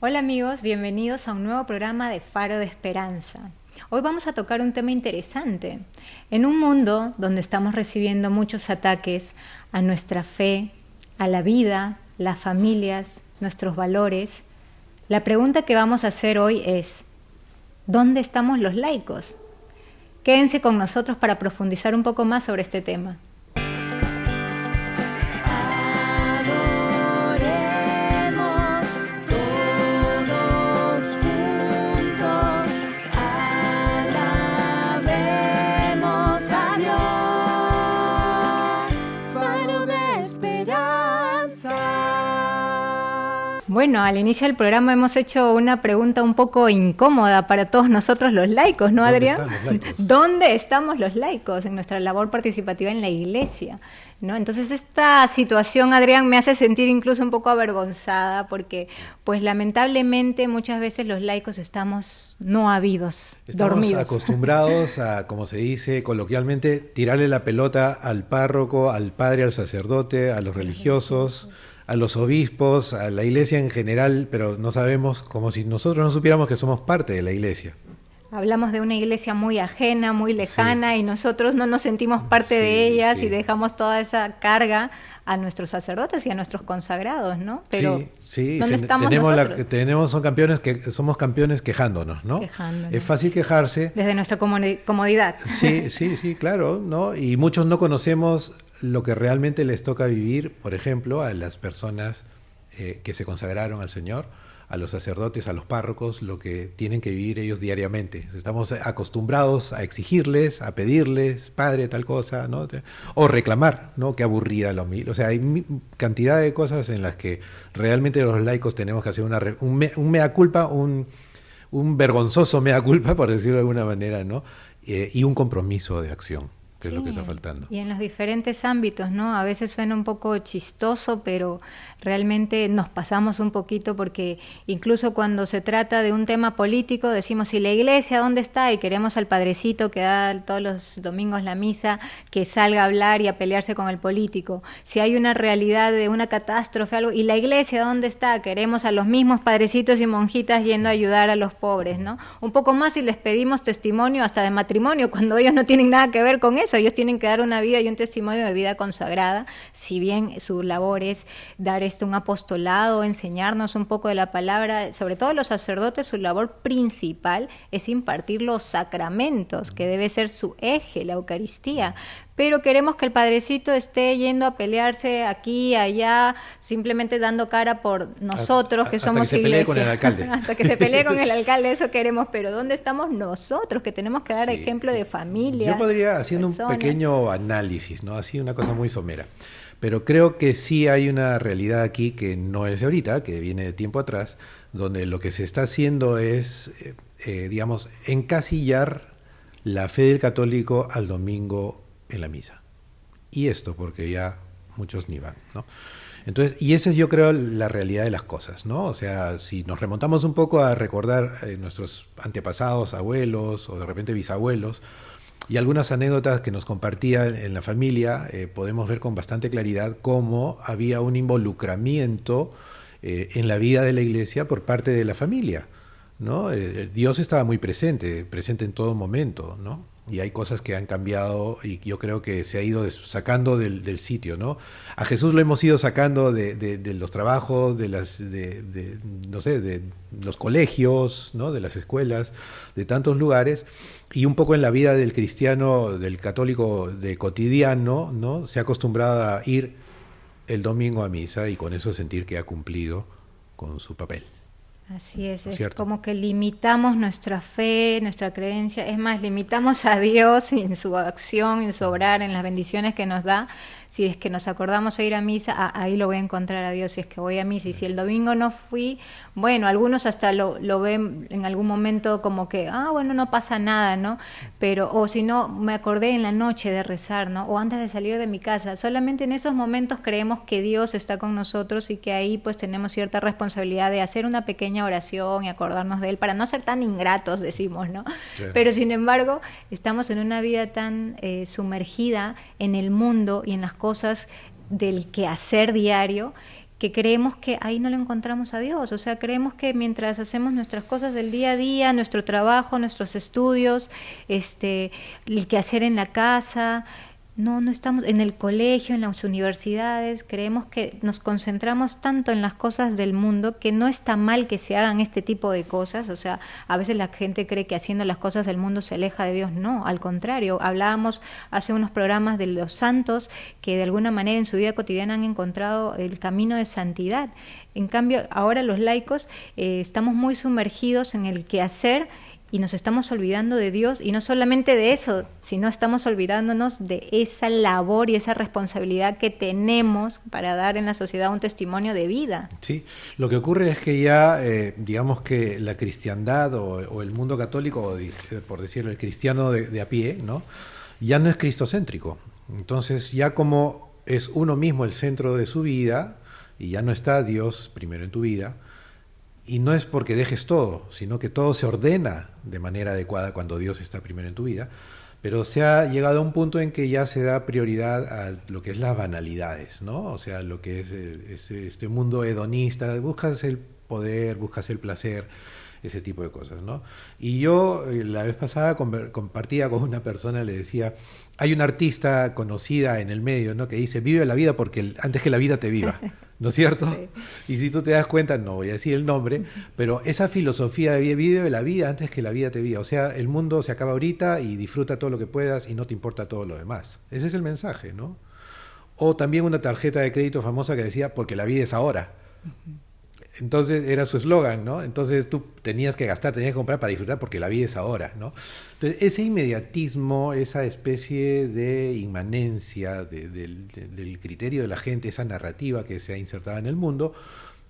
Hola amigos, bienvenidos a un nuevo programa de Faro de Esperanza. Hoy vamos a tocar un tema interesante. En un mundo donde estamos recibiendo muchos ataques a nuestra fe, a la vida, las familias, nuestros valores, la pregunta que vamos a hacer hoy es: ¿dónde estamos los laicos? Quédense con nosotros para profundizar un poco más sobre este tema. Bueno, al inicio del programa hemos hecho una pregunta un poco incómoda para todos nosotros los laicos, ¿no, Adrián? ¿Dónde están los laicos? ¿Dónde estamos los laicos en nuestra labor participativa en la iglesia? ¿No? Entonces esta situación, Adrián, me hace sentir incluso un poco avergonzada porque, pues lamentablemente, muchas veces los laicos estamos no habidos, dormidos. Estamos acostumbrados a, como se dice coloquialmente, tirarle la pelota al párroco, al padre, al sacerdote, a los religiosos, a los obispos, a la iglesia en general, pero no sabemos, como si nosotros no supiéramos que somos parte de la iglesia. Hablamos de una iglesia muy ajena, muy lejana, sí, y nosotros no nos sentimos parte de ellas, y dejamos toda esa carga a nuestros sacerdotes y a nuestros consagrados, ¿no? Pero sí, ¿dónde estamos nosotros? Somos campeones quejándonos, ¿no? Quejándonos. Es fácil quejarse. Desde nuestra comodidad. Sí, claro, ¿no? Y muchos no conocemos lo que realmente les toca vivir, por ejemplo, a las personas que se consagraron al Señor, a los sacerdotes, a los párrocos, lo que tienen que vivir ellos diariamente. Estamos acostumbrados a exigirles, a pedirles, padre, tal cosa, ¿no? O reclamar, ¿no? Qué aburrida la humildad. O sea, hay cantidad de cosas en las que realmente los laicos tenemos que hacer un mea culpa, un vergonzoso mea culpa, por decirlo de alguna manera, ¿no? Y un compromiso de acción, que es lo que está faltando. Y en los diferentes ámbitos, ¿no? A veces suena un poco chistoso, pero realmente nos pasamos un poquito porque incluso cuando se trata de un tema político decimos: ¿y la iglesia dónde está? Y queremos al padrecito que da todos los domingos la misa que salga a hablar y a pelearse con el político. Si hay una realidad de una catástrofe, algo, ¿y la iglesia dónde está? Queremos a los mismos padrecitos y monjitas yendo a ayudar a los pobres, ¿no? Un poco más si les pedimos testimonio hasta de matrimonio, cuando ellos no tienen nada que ver con eso. Ellos tienen que dar una vida y un testimonio de vida consagrada, si bien su labor es dar un apostolado, enseñarnos un poco de la palabra. Sobre todo los sacerdotes, su labor principal es impartir los sacramentos, que debe ser su eje, la Eucaristía. Pero queremos que el padrecito esté yendo a pelearse aquí, allá, simplemente dando cara por nosotros, que somos iglesia. Hasta que se pelee con el alcalde. Hasta que se pelee con el alcalde, eso queremos. Pero ¿dónde estamos nosotros, que tenemos que dar ejemplo de familia? Yo podría, haciendo un pequeño análisis, ¿no? Así una cosa muy somera. Pero creo que sí hay una realidad aquí que no es de ahorita, que viene de tiempo atrás, donde lo que se está haciendo es, digamos, encasillar la fe del católico al domingo en la misa. Y esto porque ya muchos ni van, ¿no? Entonces, y esa es, yo creo, la realidad de las cosas, ¿no? O sea, si nos remontamos un poco a recordar nuestros antepasados, abuelos o de repente bisabuelos, y algunas anécdotas que nos compartía en la familia, podemos ver con bastante claridad cómo había un involucramiento en la vida de la iglesia por parte de la familia, ¿no? Dios estaba muy presente en todo momento, ¿no? Y hay cosas que han cambiado y yo creo que se ha ido sacando del sitio, ¿no? A Jesús lo hemos ido sacando de los trabajos, de los colegios, ¿no? De las escuelas, de tantos lugares, y un poco en la vida del cristiano, del católico de cotidiano, ¿no? Se ha acostumbrado a ir el domingo a misa y con eso sentir que ha cumplido con su papel. Así es, ¿No es es cierto? como que limitamos nuestra fe, nuestra creencia, es más, limitamos a Dios en su acción, en su obrar, en las bendiciones que nos da. Si es que nos acordamos a ir a misa, ahí lo voy a encontrar a Dios, si es que voy a misa. Y si el domingo no fui, bueno, algunos hasta lo ven en algún momento como que, bueno, no pasa nada, ¿no? Pero, o si no, me acordé en la noche de rezar, ¿no? O antes de salir de mi casa. Solamente en esos momentos creemos que Dios está con nosotros y que ahí pues tenemos cierta responsabilidad de hacer una pequeña oración y acordarnos de Él para no ser tan ingratos, decimos, ¿no? Sí. Pero sin embargo, estamos en una vida tan sumergida en el mundo y en las cosas del quehacer diario, que creemos que ahí no le encontramos a Dios. O sea, creemos que mientras hacemos nuestras cosas del día a día, nuestro trabajo, nuestros estudios, el quehacer en la casa, no estamos en el colegio, en las universidades, creemos que nos concentramos tanto en las cosas del mundo que no está mal que se hagan este tipo de cosas. O sea, a veces la gente cree que haciendo las cosas del mundo se aleja de Dios. No, al contrario. Hablábamos hace unos programas de los santos que de alguna manera en su vida cotidiana han encontrado el camino de santidad. En cambio, ahora los laicos estamos muy sumergidos en el quehacer y nos estamos olvidando de Dios, y no solamente de eso, sino estamos olvidándonos de esa labor y esa responsabilidad que tenemos para dar en la sociedad un testimonio de vida. Sí, lo que ocurre es que ya, digamos que la cristiandad o el mundo católico, o por decirlo, el cristiano de a pie, ¿no? Ya no es cristocéntrico. Entonces ya como es uno mismo el centro de su vida, y ya no está Dios primero en tu vida, y no es porque dejes todo, sino que todo se ordena de manera adecuada cuando Dios está primero en tu vida, pero se ha llegado a un punto en que ya se da prioridad a lo que es las banalidades, ¿no? O sea, lo que es este mundo hedonista, buscas el poder, buscas el placer, ese tipo de cosas, ¿no? Y yo la vez pasada compartía con una persona, le decía, hay una artista conocida en el medio, ¿no?, que dice, vive la vida porque antes que la vida te viva, ¿no es cierto? Sí. Y si tú te das cuenta, no voy a decir el nombre, pero esa filosofía de vive la vida antes que la vida te viva, o sea, el mundo se acaba ahorita y disfruta todo lo que puedas y no te importa todo lo demás. Ese es el mensaje, ¿no? O también una tarjeta de crédito famosa que decía, porque la vida es ahora. Entonces era su eslogan, ¿no? Entonces tú tenías que gastar, tenías que comprar para disfrutar porque la vida es ahora, ¿no? Entonces ese inmediatismo, esa especie de inmanencia del criterio de la gente, esa narrativa que se ha insertado en el mundo,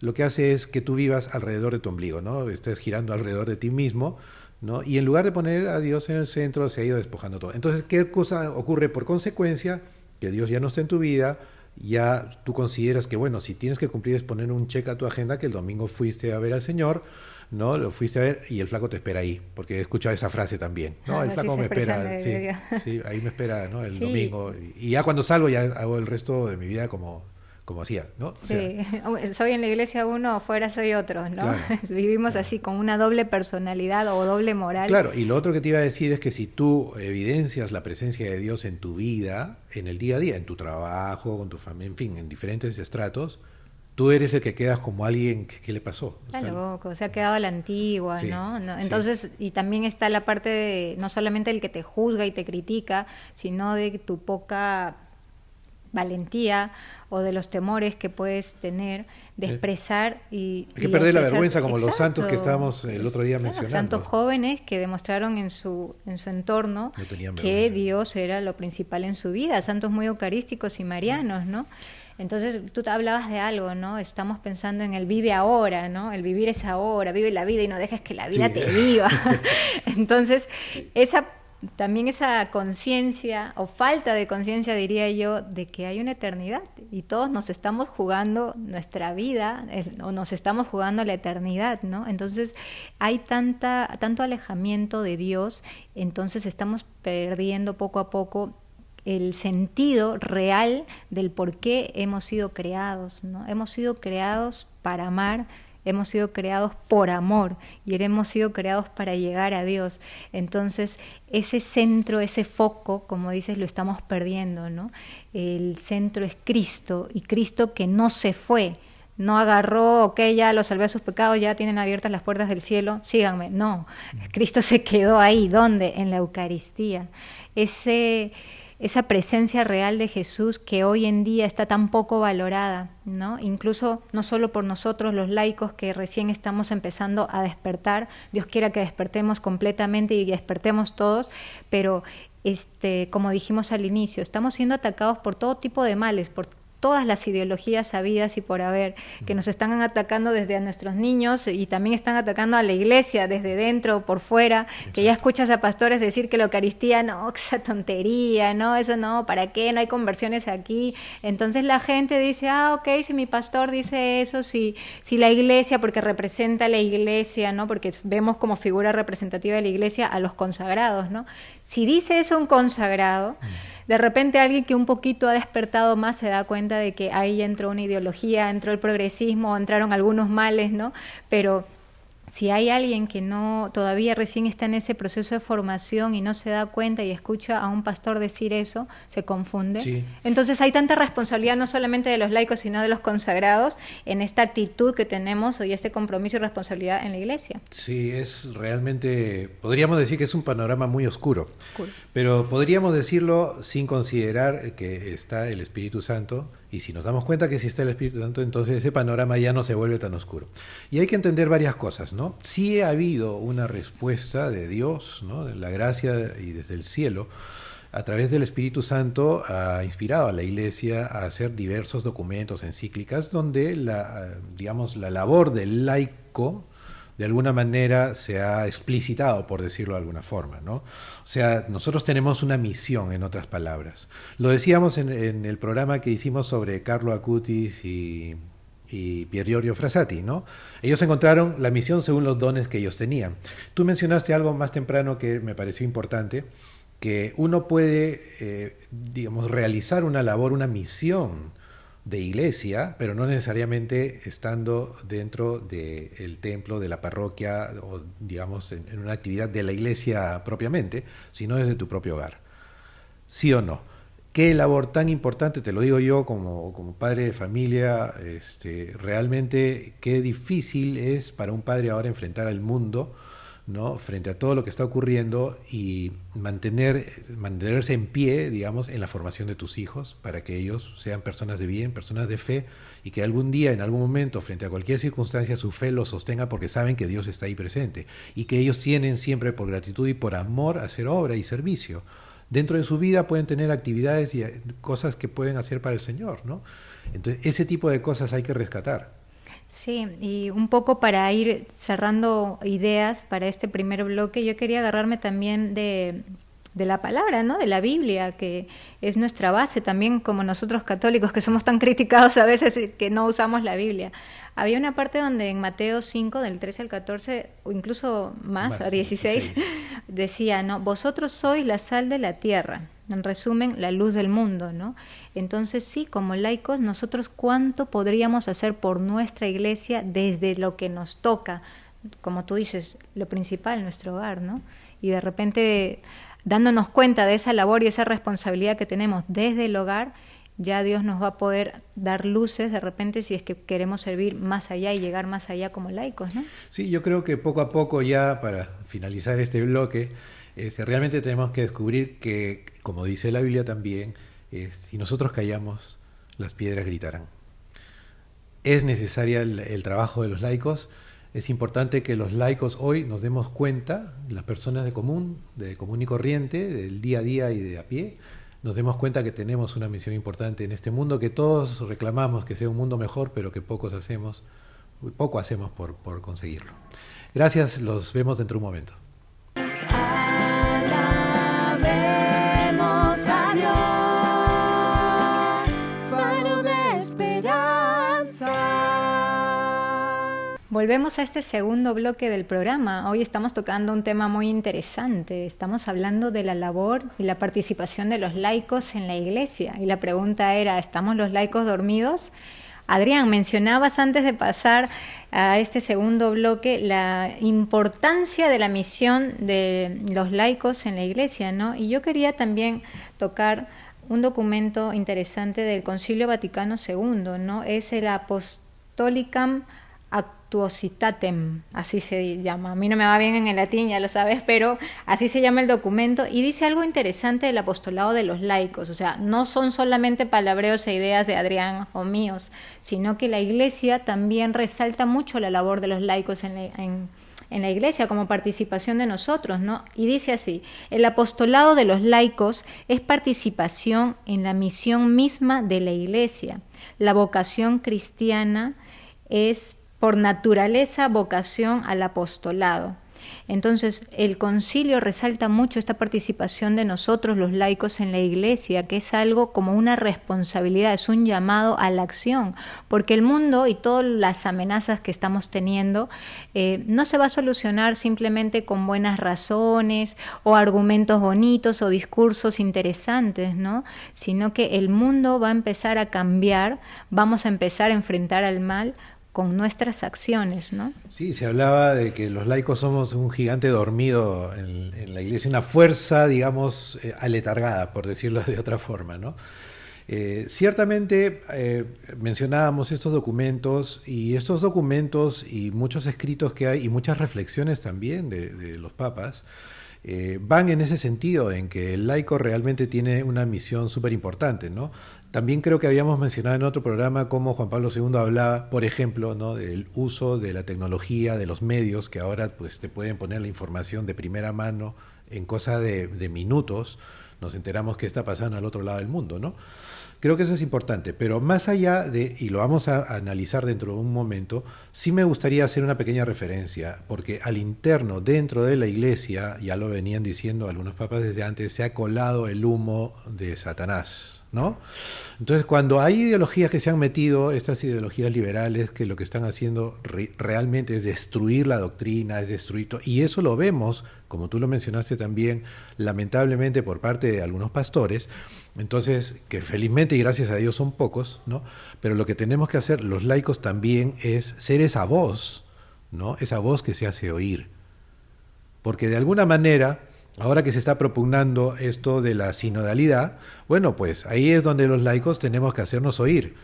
lo que hace es que tú vivas alrededor de tu ombligo, ¿no? Estés girando alrededor de ti mismo, ¿no? Y en lugar de poner a Dios en el centro, se ha ido despojando todo. Entonces, ¿qué cosa ocurre por consecuencia? Que Dios ya no está en tu vida. Ya tú consideras que, bueno, si tienes que cumplir es poner un check a tu agenda que el domingo fuiste a ver al Señor, ¿no? Lo fuiste a ver y el flaco te espera ahí, porque he escuchado esa frase también, ¿no? El flaco me espera, sí, ahí me espera, ¿no? El domingo. Y ya cuando salgo ya hago el resto de mi vida como hacía, ¿no? O sea, soy en la iglesia uno, afuera soy otro, ¿no? Claro, vivimos así con una doble personalidad o doble moral. Claro, y lo otro que te iba a decir es que si tú evidencias la presencia de Dios en tu vida, en el día a día, en tu trabajo, con tu familia, en fin, en diferentes estratos, tú eres el que quedas como alguien que le pasó. Está loco, se ha quedado a la antigua, sí, ¿no? Entonces, sí. Y también está la parte de, no solamente el que te juzga y te critica, sino de tu poca valentía o de los temores que puedes tener de expresar y hay que perder la vergüenza, como los santos que estábamos el otro día mencionando. Santos jóvenes que demostraron en su entorno que Dios era lo principal en su vida, santos muy eucarísticos y marianos, ¿no? Entonces tú te hablabas de algo, ¿no? Estamos pensando en el vive ahora, ¿no? El vivir es ahora, vive la vida y no dejes que la vida te viva. Entonces, también esa conciencia o falta de conciencia, diría yo, de que hay una eternidad y todos nos estamos jugando nuestra vida o nos estamos jugando la eternidad, ¿no? Entonces hay tanto alejamiento de Dios, entonces estamos perdiendo poco a poco el sentido real del por qué hemos sido creados, ¿no? Hemos sido creados para amar, hemos sido creados por amor y hemos sido creados para llegar a Dios. Entonces, ese centro, ese foco, como dices, lo estamos perdiendo, ¿no? El centro es Cristo, y Cristo que no se fue, no agarró, ok, ya lo salvé a sus pecados, ya tienen abiertas las puertas del cielo, síganme. No, Cristo se quedó ahí. ¿Dónde? En la Eucaristía. Esa presencia real de Jesús que hoy en día está tan poco valorada, ¿no? Incluso no solo por nosotros los laicos que recién estamos empezando a despertar, Dios quiera que despertemos completamente y despertemos todos, pero como dijimos al inicio, estamos siendo atacados por todo tipo de males, por todas las ideologías habidas y por haber, que nos están atacando desde a nuestros niños y también están atacando a la iglesia desde dentro, por fuera. Exacto. Que ya escuchas a pastores decir que la Eucaristía, no, esa tontería, no, eso no, ¿para qué? No hay conversiones aquí. Entonces la gente dice, ok, si mi pastor dice eso, si la iglesia, porque representa a la iglesia, ¿no? Porque vemos como figura representativa de la iglesia a los consagrados, ¿no? Si dice eso un consagrado, de repente alguien que un poquito ha despertado más se da cuenta de que ahí entró una ideología, entró el progresismo, entraron algunos males, ¿no? Pero si hay alguien que no todavía recién está en ese proceso de formación y no se da cuenta y escucha a un pastor decir eso, se confunde. Sí. Entonces hay tanta responsabilidad no solamente de los laicos, sino de los consagrados en esta actitud que tenemos y este compromiso y responsabilidad en la iglesia. Sí, es realmente, podríamos decir que es un panorama muy oscuro, pero podríamos decirlo sin considerar que está el Espíritu Santo. Y si nos damos cuenta que sí está el Espíritu Santo, entonces ese panorama ya no se vuelve tan oscuro. Y hay que entender varias cosas, ¿no? Sí ha habido una respuesta de Dios, ¿no? De la gracia y desde el cielo, a través del Espíritu Santo ha inspirado a la Iglesia a hacer diversos documentos, encíclicas, donde la labor del laico de alguna manera se ha explicitado, por decirlo de alguna forma, ¿no? O sea, nosotros tenemos una misión, en otras palabras. Lo decíamos en el programa que hicimos sobre Carlo Acutis y Pier Giorgio Frassati, ¿no? Ellos encontraron la misión según los dones que ellos tenían. Tú mencionaste algo más temprano que me pareció importante, que uno puede, realizar una labor, una misión de iglesia, pero no necesariamente estando dentro del templo, de la parroquia, o digamos en una actividad de la iglesia propiamente, sino desde tu propio hogar. ¿Sí o no? Qué labor tan importante, te lo digo yo como padre de familia, realmente qué difícil es para un padre ahora enfrentar al mundo, ¿no? Frente a todo lo que está ocurriendo y mantenerse en pie, digamos, en la formación de tus hijos para que ellos sean personas de bien, personas de fe y que algún día, en algún momento, frente a cualquier circunstancia, su fe los sostenga porque saben que Dios está ahí presente y que ellos tienen siempre por gratitud y por amor hacer obra y servicio. Dentro de su vida pueden tener actividades y cosas que pueden hacer para el Señor, ¿no? Entonces, ese tipo de cosas hay que rescatar. Sí, y un poco para ir cerrando ideas para este primer bloque, yo quería agarrarme también de la palabra, ¿no? De la Biblia, que es nuestra base también, como nosotros católicos, que somos tan criticados a veces que no usamos la Biblia. Había una parte donde en Mateo 5, del 13 al 14, o incluso más a 16, decía, ¿no? Vosotros sois la sal de la tierra, en resumen, la luz del mundo, ¿no? Entonces sí, como laicos, nosotros cuánto podríamos hacer por nuestra iglesia desde lo que nos toca, como tú dices, lo principal, nuestro hogar, ¿no? Y de repente, dándonos cuenta de esa labor y esa responsabilidad que tenemos desde el hogar, ya Dios nos va a poder dar luces de repente si es que queremos servir más allá y llegar más allá como laicos, ¿no? Sí, yo creo que poco a poco ya para finalizar este bloque, realmente tenemos que descubrir que, como dice la Biblia también, si nosotros callamos, las piedras gritarán. Es necesaria el trabajo de los laicos. Es importante que los laicos hoy nos demos cuenta, las personas de común y corriente, del día a día y de a pie, nos demos cuenta que tenemos una misión importante en este mundo que todos reclamamos que sea un mundo mejor, pero que poco hacemos por conseguirlo. Gracias, los vemos dentro de un momento. Alabemos a Dios, faro de esperanza. Volvemos a este segundo bloque del programa. Hoy estamos tocando un tema muy interesante. Estamos hablando de la labor y la participación de los laicos en la iglesia. Y la pregunta era, ¿estamos los laicos dormidos? Adrián, mencionabas antes de pasar a este segundo bloque la importancia de la misión de los laicos en la iglesia, ¿no? Y yo quería también tocar un documento interesante del Concilio Vaticano II, ¿no? Es el Apostolicam Actuositatem, así se llama. A mí no me va bien en el latín, ya lo sabes, pero así se llama el documento y dice algo interesante del apostolado de los laicos. O sea, no son solamente palabreos e ideas de Adrián o míos, sino que la Iglesia también resalta mucho la labor de los laicos en la Iglesia como participación de nosotros, ¿no? Y dice así, el apostolado de los laicos es participación en la misión misma de la Iglesia. La vocación cristiana es por naturaleza vocación al apostolado. Entonces, el concilio resalta mucho esta participación de nosotros, los laicos, en la Iglesia, que es algo como una responsabilidad, es un llamado a la acción, porque el mundo y todas las amenazas que estamos teniendo no se va a solucionar simplemente con buenas razones o argumentos bonitos o discursos interesantes, ¿no? Sino que el mundo va a empezar a cambiar, vamos a empezar a enfrentar al mal con nuestras acciones, ¿no? Sí, se hablaba de que los laicos somos un gigante dormido en la Iglesia, una fuerza, digamos, aletargada, por decirlo de otra forma, ¿no? Ciertamente mencionábamos estos documentos y muchos escritos que hay y muchas reflexiones también de los papas van en ese sentido, en que el laico realmente tiene una misión súper importante, ¿no? También creo que habíamos mencionado en otro programa cómo Juan Pablo II hablaba, por ejemplo, ¿no?, del uso de la tecnología, de los medios, que ahora pues te pueden poner la información de primera mano en cosa de minutos. Nos enteramos qué está pasando al otro lado del mundo, ¿no? Creo que eso es importante, pero más allá de, y lo vamos a analizar dentro de un momento, sí me gustaría hacer una pequeña referencia, porque al interno, dentro de la Iglesia, ya lo venían diciendo algunos papas desde antes, se ha colado el humo de Satanás, ¿no? Entonces, cuando hay ideologías que se han metido, estas ideologías liberales, que lo que están haciendo realmente es destruir la doctrina, es destruir todo, y eso lo vemos, como tú lo mencionaste también, lamentablemente por parte de algunos pastores. Entonces, que felizmente y gracias a Dios son pocos, ¿no? Pero lo que tenemos que hacer los laicos también es ser esa voz, ¿no? Esa voz que se hace oír. Porque de alguna manera, ahora que se está propugnando esto de la sinodalidad, bueno, pues ahí es donde los laicos tenemos que hacernos oír.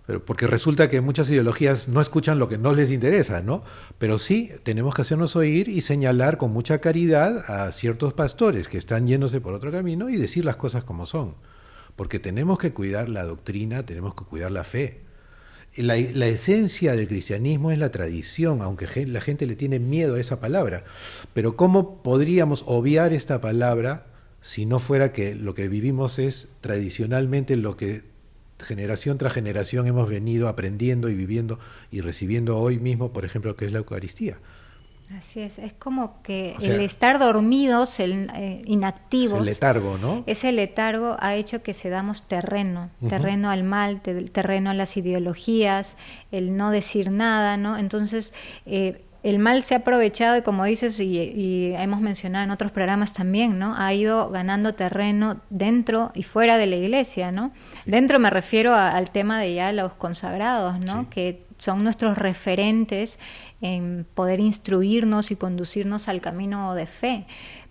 Pero porque resulta que muchas ideologías no escuchan lo que no les interesa, ¿no? Pero sí tenemos que hacernos oír y señalar con mucha caridad a ciertos pastores que están yéndose por otro camino y decir las cosas como son. Porque tenemos que cuidar la doctrina, tenemos que cuidar la fe. La esencia del cristianismo es la tradición, aunque la gente le tiene miedo a esa palabra. Pero ¿cómo podríamos obviar esta palabra si no fuera que lo que vivimos es tradicionalmente lo que generación tras generación hemos venido aprendiendo y viviendo y recibiendo hoy mismo, por ejemplo, que es la Eucaristía? Así es como que, o sea, el estar dormidos, inactivos, es el letargo, ¿no? Ese letargo ha hecho que cedamos terreno al mal, terreno a las ideologías, el no decir nada, ¿no? Entonces, el mal se ha aprovechado y, como dices, y hemos mencionado en otros programas también, ¿no? Ha ido ganando terreno dentro y fuera de la Iglesia, ¿no? Sí. Dentro me refiero al tema de ya los consagrados, ¿no? Sí. Que son nuestros referentes en poder instruirnos y conducirnos al camino de fe.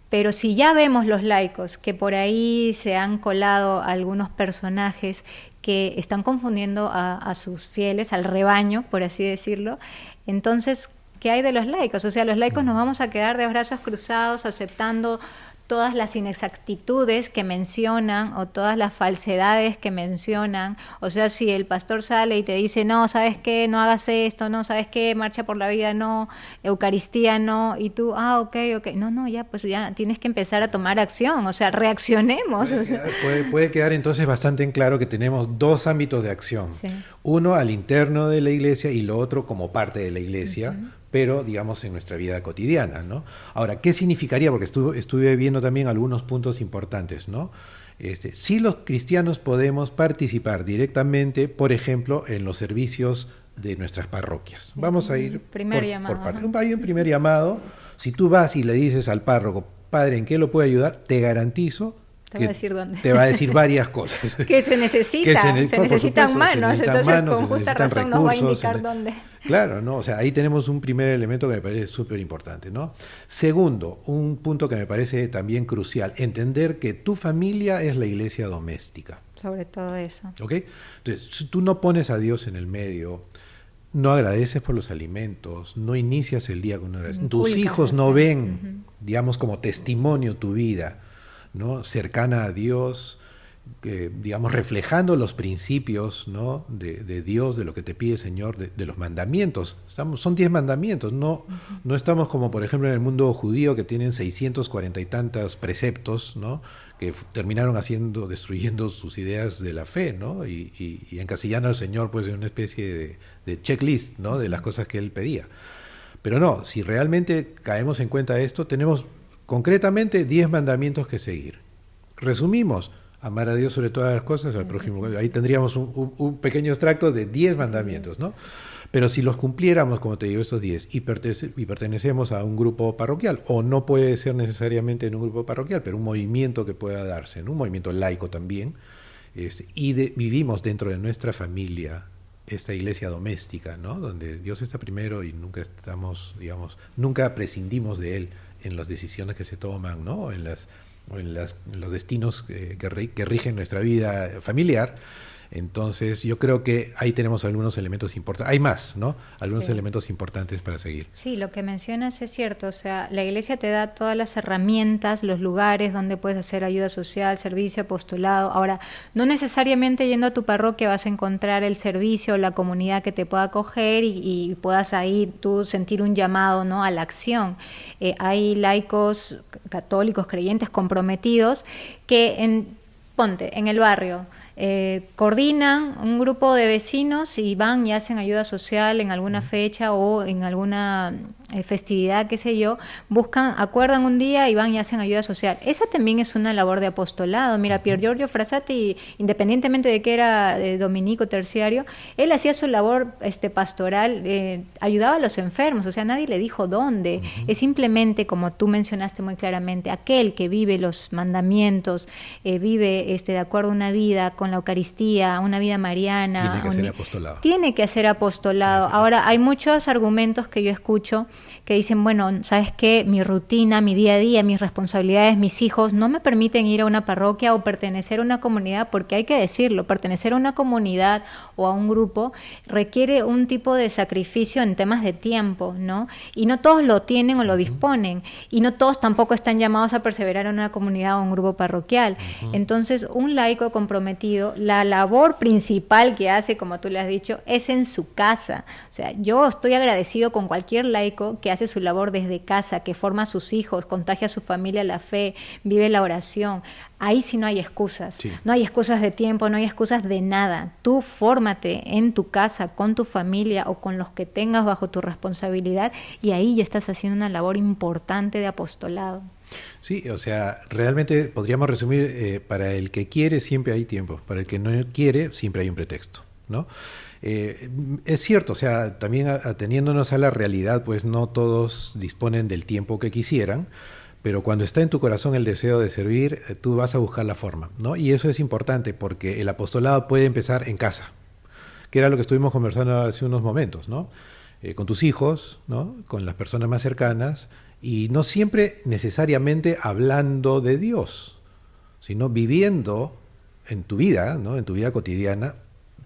Pero si ya vemos los laicos que por ahí se han colado algunos personajes que están confundiendo a sus fieles, al rebaño, por así decirlo, entonces, ¿qué hay de los laicos? O sea, los laicos nos vamos a quedar de brazos cruzados aceptando todas las inexactitudes que mencionan o todas las falsedades que mencionan. O sea, si el pastor sale y te dice, no, ¿sabes qué? No hagas esto, no, ¿sabes qué? Marcha por la vida, no, Eucaristía, no, y tú, ok, no, ya, pues ya tienes que empezar a tomar acción, o sea, reaccionemos. Puede quedar entonces bastante en claro que tenemos dos ámbitos de acción. Sí. Uno al interno de la Iglesia y lo otro como parte de la Iglesia, pero digamos en nuestra vida cotidiana, ¿no? Ahora, ¿qué significaría? Porque estuve viendo también algunos puntos importantes, ¿no? Si los cristianos podemos participar directamente, por ejemplo, en los servicios de nuestras parroquias. Vamos a ir por parte. Hay un primer llamado. Si tú vas y le dices al párroco, padre, ¿en qué lo puedo ayudar? Te garantizo te va a decir dónde. Te va a decir varias cosas. Que se necesita, se necesitan manos, entonces con justa razón nos va a indicar dónde. Claro, ¿no? O sea, ahí tenemos un primer elemento que me parece súper importante, ¿no? Segundo, un punto que me parece también crucial, entender que tu familia es la iglesia doméstica. Sobre todo eso. ¿Ok? Entonces, si tú no pones a Dios en el medio, no agradeces por los alimentos, no inicias el día con una oración, tus hijos no ven, digamos, como testimonio tu vida, ¿no? Cercana a Dios, digamos, reflejando los principios, ¿no? de Dios, de lo que te pide el Señor, de los mandamientos. Son 10 mandamientos, no estamos como por ejemplo en el mundo judío que tienen 640 y tantos preceptos, ¿no? Que terminaron destruyendo sus ideas de la fe, ¿no? y encasillando al Señor pues en una especie de checklist, ¿no? De las cosas que Él pedía. Pero no, si realmente caemos en cuenta de esto, tenemos concretamente 10 mandamientos que seguir. Resumimos: amar a Dios sobre todas las cosas, al prójimo. Ahí tendríamos un pequeño extracto de 10 mandamientos, ¿no? Pero si los cumpliéramos, como te digo, estos 10, y pertenecemos a un grupo parroquial, o no puede ser necesariamente en un grupo parroquial, pero un movimiento que pueda darse, ¿no? Un movimiento laico también, vivimos dentro de nuestra familia, esta iglesia doméstica, ¿no? Donde Dios está primero y nunca estamos, digamos, nunca prescindimos de Él en las decisiones que se toman, ¿no? En los destinos que rigen nuestra vida familiar. Entonces, yo creo que ahí tenemos algunos elementos importantes. Hay más, ¿no? Algunos elementos importantes para seguir. Sí, lo que mencionas es cierto. O sea, la iglesia te da todas las herramientas, los lugares donde puedes hacer ayuda social, servicio, apostolado. Ahora, no necesariamente yendo a tu parroquia vas a encontrar el servicio o la comunidad que te pueda acoger y puedas ahí tú sentir un llamado, ¿no?, a la acción. Hay laicos católicos, creyentes, comprometidos que ponte, en el barrio, coordinan un grupo de vecinos y van y hacen ayuda social en alguna fecha o en alguna festividad, qué sé yo, acuerdan un día y van y hacen ayuda social. Esa también es una labor de apostolado. Mira, Pier Giorgio Frassati, independientemente de que era dominico terciario, él hacía su labor pastoral, ayudaba a los enfermos, o sea, nadie le dijo dónde. Es simplemente, como tú mencionaste muy claramente, aquel que vive los mandamientos, vive de acuerdo a una vida con la Eucaristía, una vida mariana. Tiene que hacer apostolado. Tiene que hacer apostolado. Ahora, hay muchos argumentos que yo escucho que dicen, bueno, ¿sabes qué? Mi rutina, mi día a día, mis responsabilidades, mis hijos no me permiten ir a una parroquia o pertenecer a una comunidad, porque hay que decirlo, pertenecer a una comunidad o a un grupo requiere un tipo de sacrificio en temas de tiempo, ¿no? Y no todos lo tienen o lo disponen, y no todos tampoco están llamados a perseverar en una comunidad o un grupo parroquial. Entonces, un laico comprometido, la labor principal que hace, como tú le has dicho, es en su casa. O sea, yo estoy agradecido con cualquier laico que hace su labor desde casa, que forma a sus hijos, contagia a su familia la fe, vive la oración. Ahí sí no hay excusas. Sí. No hay excusas de tiempo, no hay excusas de nada. Tú fórmate en tu casa, con tu familia o con los que tengas bajo tu responsabilidad, y ahí ya estás haciendo una labor importante de apostolado. Sí, o sea, realmente podríamos resumir, para el que quiere siempre hay tiempo, para el que no quiere siempre hay un pretexto, ¿no? Es cierto, o sea, también ateniéndonos a la realidad, pues no todos disponen del tiempo que quisieran, pero cuando está en tu corazón el deseo de servir, tú vas a buscar la forma, ¿no? Y eso es importante porque el apostolado puede empezar en casa, que era lo que estuvimos conversando hace unos momentos, ¿no? Con tus hijos, ¿no? Con las personas más cercanas, y no siempre necesariamente hablando de Dios, sino viviendo en tu vida, ¿no? En tu vida cotidiana,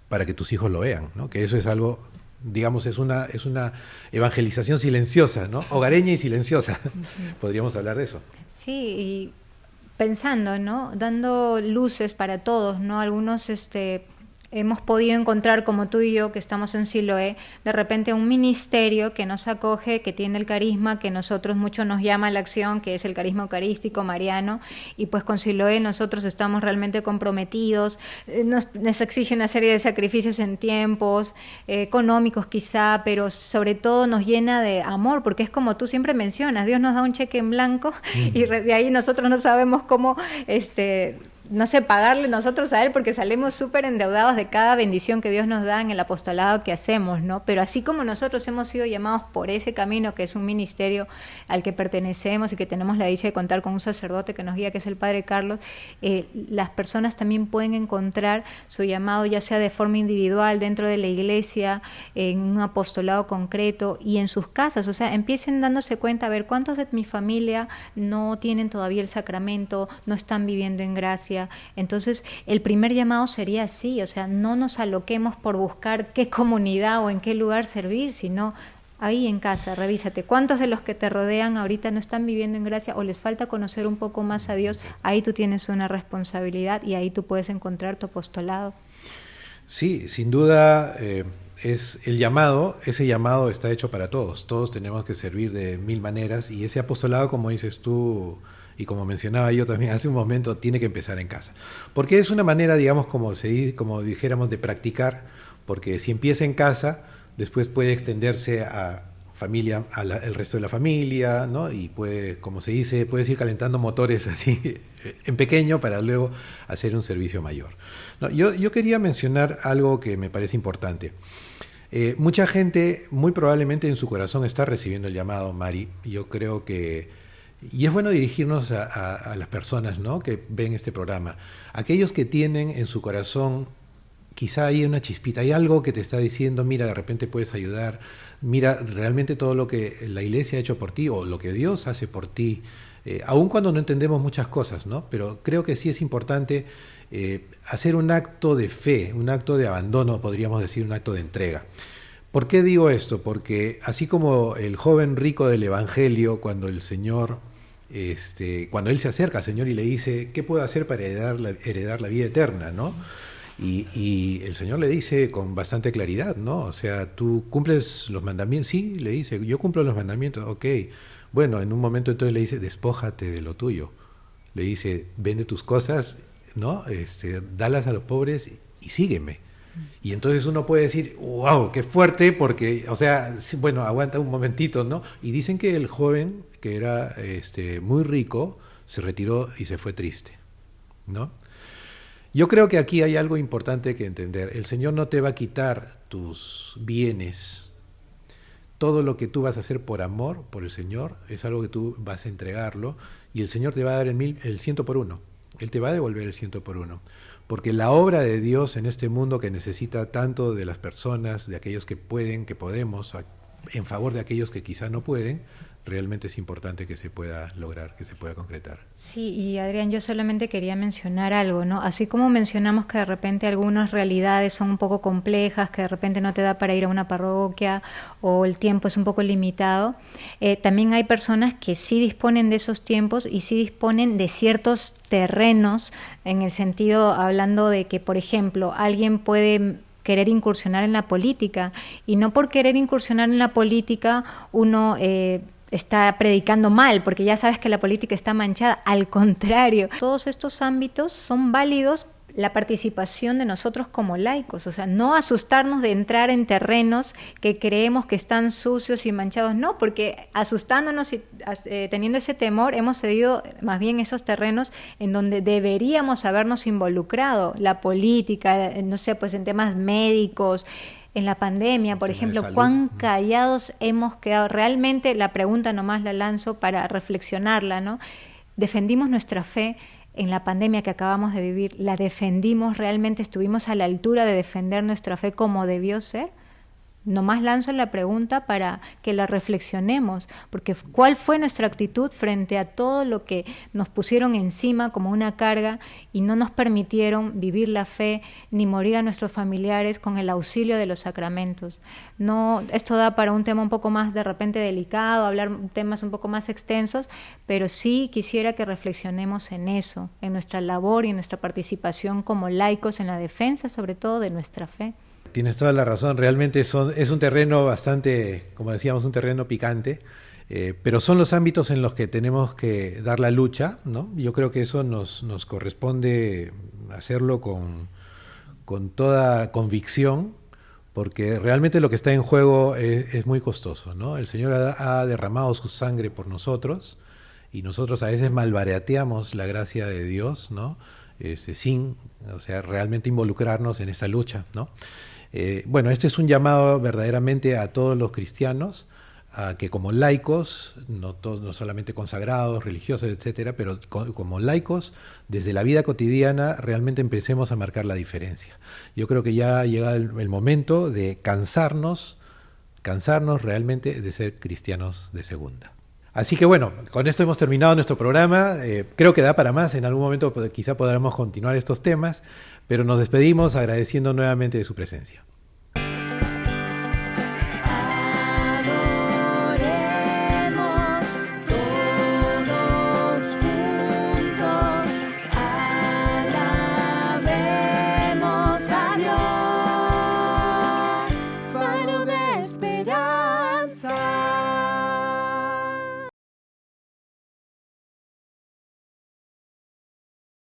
para que tus hijos lo vean, ¿no? Que eso es algo, digamos, es una evangelización silenciosa, ¿no? Hogareña y silenciosa. Podríamos hablar de eso. Sí, y pensando, ¿no? Dando luces para todos, ¿no? Algunos hemos podido encontrar, como tú y yo, que estamos en Siloé, de repente un ministerio que nos acoge, que tiene el carisma que nosotros mucho nos llama a la acción, que es el carisma eucarístico mariano, y pues con Siloé nosotros estamos realmente comprometidos, nos exige una serie de sacrificios en tiempos, económicos quizá, pero sobre todo nos llena de amor, porque es como tú siempre mencionas, Dios nos da un cheque en blanco y de ahí nosotros no sabemos cómo no sé, pagarle nosotros a Él, porque salimos súper endeudados de cada bendición que Dios nos da en el apostolado que hacemos, ¿no? Pero así como nosotros hemos sido llamados por ese camino, que es un ministerio al que pertenecemos y que tenemos la dicha de contar con un sacerdote que nos guía, que es el Padre Carlos, las personas también pueden encontrar su llamado, ya sea de forma individual, dentro de la iglesia, en un apostolado concreto y en sus casas. O sea, empiecen dándose cuenta, a ver, ¿cuántos de mi familia no tienen todavía el sacramento, no están viviendo en gracia? Entonces, el primer llamado sería así, o sea, no nos aloquemos por buscar qué comunidad o en qué lugar servir, sino ahí en casa, revísate. ¿Cuántos de los que te rodean ahorita no están viviendo en gracia o les falta conocer un poco más a Dios? Ahí tú tienes una responsabilidad y ahí tú puedes encontrar tu apostolado. Sí, sin duda es el llamado, ese llamado está hecho para todos. Todos tenemos que servir de mil maneras y ese apostolado, como dices tú, y como mencionaba yo también hace un momento, tiene que empezar en casa. Porque es una manera, digamos, como dijéramos, de practicar, porque si empieza en casa, después puede extenderse a familia, el resto de la familia, ¿no? Y puede, como se dice, puedes ir calentando motores así en pequeño para luego hacer un servicio mayor. No, yo quería mencionar algo que me parece importante. Mucha gente muy probablemente en su corazón está recibiendo el llamado, Mari. Yo creo que, y es bueno dirigirnos a las personas, ¿no?, que ven este programa. Aquellos que tienen en su corazón, quizá hay una chispita, hay algo que te está diciendo, mira, de repente puedes ayudar, mira realmente todo lo que la iglesia ha hecho por ti o lo que Dios hace por ti, aun cuando no entendemos muchas cosas, ¿no? Pero creo que sí es importante hacer un acto de fe, un acto de abandono, podríamos decir, un acto de entrega. ¿Por qué digo esto? Porque así como el joven rico del Evangelio, cuando el Señor, cuando él se acerca al Señor y le dice, ¿qué puedo hacer para heredar la vida eterna?, ¿no? Y el Señor le dice con bastante claridad, ¿no? O sea, ¿tú cumples los mandamientos? Sí, le dice, yo cumplo los mandamientos, ok. Bueno, en un momento entonces le dice, despójate de lo tuyo. Le dice, vende tus cosas, ¿no? Dalas a los pobres y sígueme. Y entonces uno puede decir, wow, qué fuerte, porque, o sea, bueno, aguanta un momentito, ¿no? Y dicen que el joven, que era muy rico, se retiró y se fue triste, ¿no? Yo creo que aquí hay algo importante que entender. El Señor no te va a quitar tus bienes. Todo lo que tú vas a hacer por amor, por el Señor, es algo que tú vas a entregarlo, y el Señor te va a dar el 100 por 1. Él te va a devolver el 100 por 1. Porque la obra de Dios en este mundo, que necesita tanto de las personas, de aquellos que pueden, que podemos, en favor de aquellos que quizá no pueden, realmente es importante que se pueda lograr, que se pueda concretar. Sí, y Adrián, yo solamente quería mencionar algo, ¿no? Así como mencionamos que de repente algunas realidades son un poco complejas, que de repente no te da para ir a una parroquia o el tiempo es un poco limitado, también hay personas que sí disponen de esos tiempos y sí disponen de ciertos terrenos, en el sentido, hablando de que, por ejemplo, alguien puede querer incursionar en la política, y no por querer incursionar en la política uno está predicando mal, porque ya sabes que la política está manchada. Al contrario, todos estos ámbitos son válidos, la participación de nosotros como laicos, o sea, no asustarnos de entrar en terrenos que creemos que están sucios y manchados, no, porque asustándonos y teniendo ese temor hemos cedido más bien esos terrenos en donde deberíamos habernos involucrado, la política, no sé, pues en temas médicos, en la pandemia, por ejemplo, cuán callados hemos quedado. Realmente la pregunta nomás la lanzo para reflexionarla, ¿no? ¿Defendimos nuestra fe en la pandemia que acabamos de vivir? ¿La defendimos? ¿Realmente estuvimos a la altura de defender nuestra fe como debió ser? Nomás lanzo la pregunta para que la reflexionemos, porque ¿cuál fue nuestra actitud frente a todo lo que nos pusieron encima como una carga y no nos permitieron vivir la fe ni morir a nuestros familiares con el auxilio de los sacramentos? No, esto da para un tema un poco más de repente delicado, hablar temas un poco más extensos, pero sí quisiera que reflexionemos en eso, en nuestra labor y en nuestra participación como laicos en la defensa, sobre todo, de nuestra fe. Tienes toda la razón, realmente es un terreno bastante, como decíamos, un terreno picante, pero son los ámbitos en los que tenemos que dar la lucha, ¿no? Yo creo que eso nos corresponde hacerlo con toda convicción, porque realmente lo que está en juego es muy costoso, ¿no? El Señor ha derramado su sangre por nosotros, y nosotros a veces malbarateamos la gracia de Dios, ¿no? Sin, o sea, realmente involucrarnos en esta lucha, ¿no? Bueno, este es un llamado verdaderamente a todos los cristianos, a que como laicos, no solamente consagrados, religiosos, etcétera, pero como laicos, desde la vida cotidiana, realmente empecemos a marcar la diferencia. Yo creo que ya ha llegado el momento de cansarnos realmente de ser cristianos de segunda. Así que bueno, con esto hemos terminado nuestro programa. Creo que da para más. En algún momento quizá podremos continuar estos temas, pero nos despedimos agradeciendo nuevamente de su presencia.